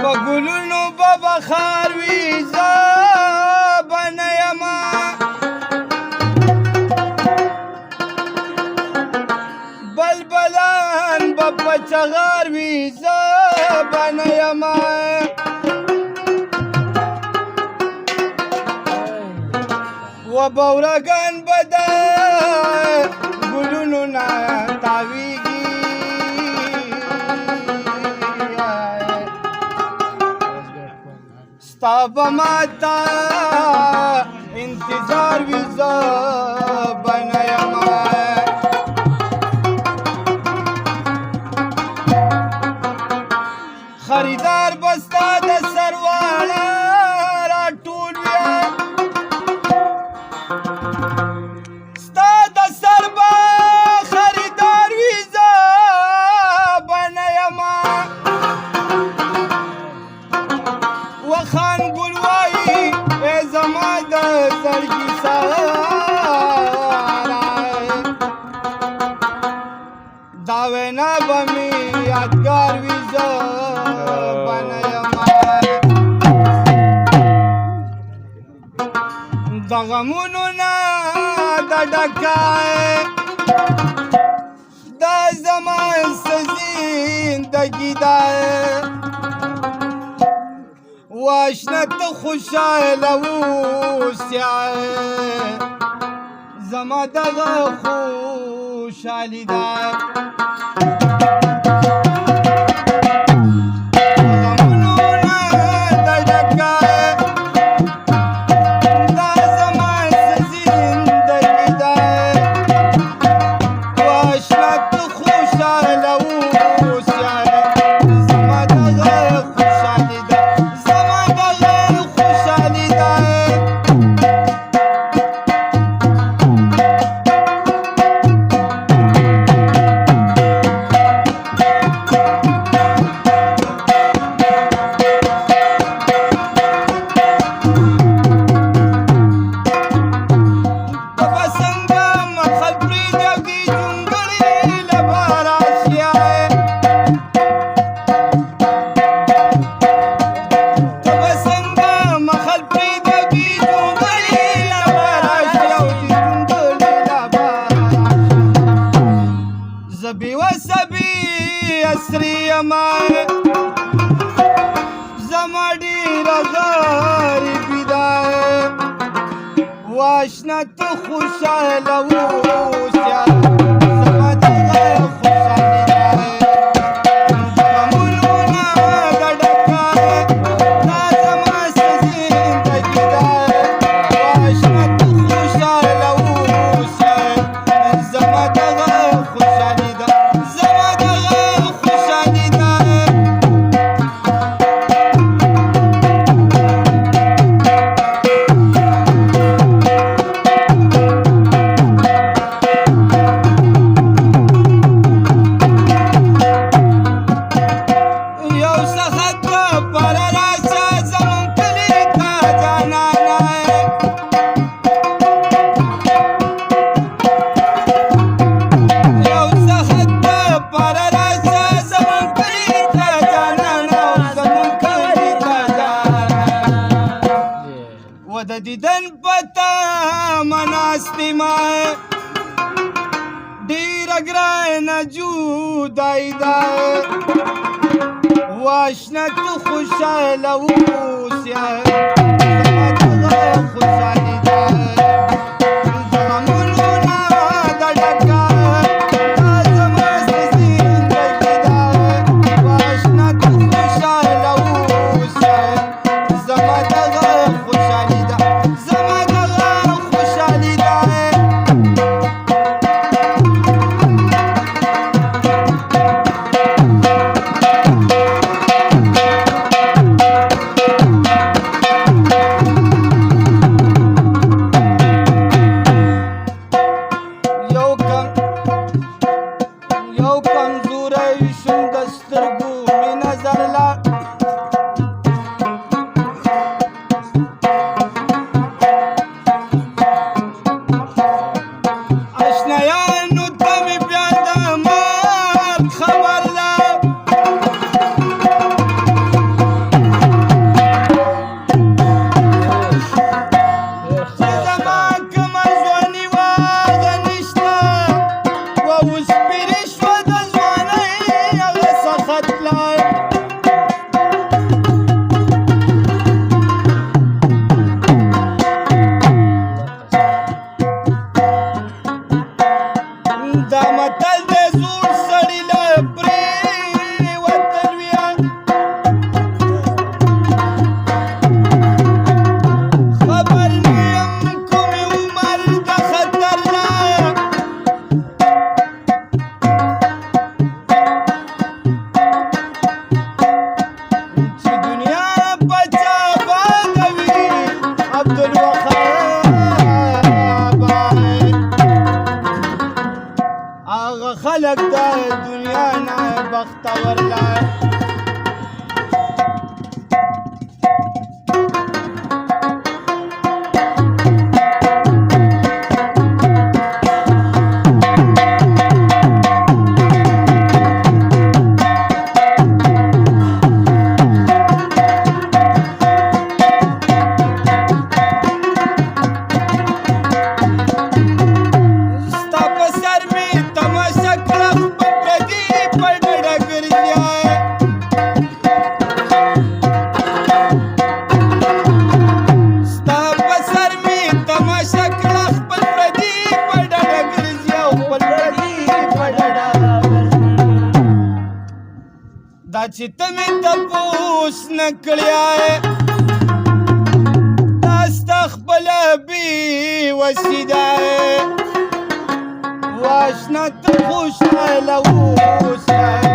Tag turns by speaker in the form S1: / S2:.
S1: په ګلونو به بخار وي زه به نه یمه بلبلان به په چغار وي زه به نه یمه و به ورګان به د ګلونو نه تاویږي ستا به ماته انتظار وي زه به نه یمه خریدار به ستا د سر واړه راټول وي ستا د سر به خریدار وي زه به نه یمه و خان ګل وایي ای زما د زړګي سهاره دا وینا به مې یادګار وي زه به نه یمه د غمونو نه د ډکه دا زما څه زندګي ده واشنه ته خوشحاله اوسې زما دغه خوشحالي ده زما ډېره غریبي ده واشنه ته خوشحاله اوسه زما دغه خوشحالي ده غمونو نه د ډکه دا زما څه زندګي ده واشنه ته خوشحاله اوسه زما دغه خوشحالي ده زما دغه خوشحالي ده د دیدن پتا مناستی ما ډیره ګرانه جدایي ده واشنه ته خوشحاله اوسه زما دغه خوشحالي ده نه کړیای داستا خپله بې وسیدای واشنا ته خوشحاله اوسه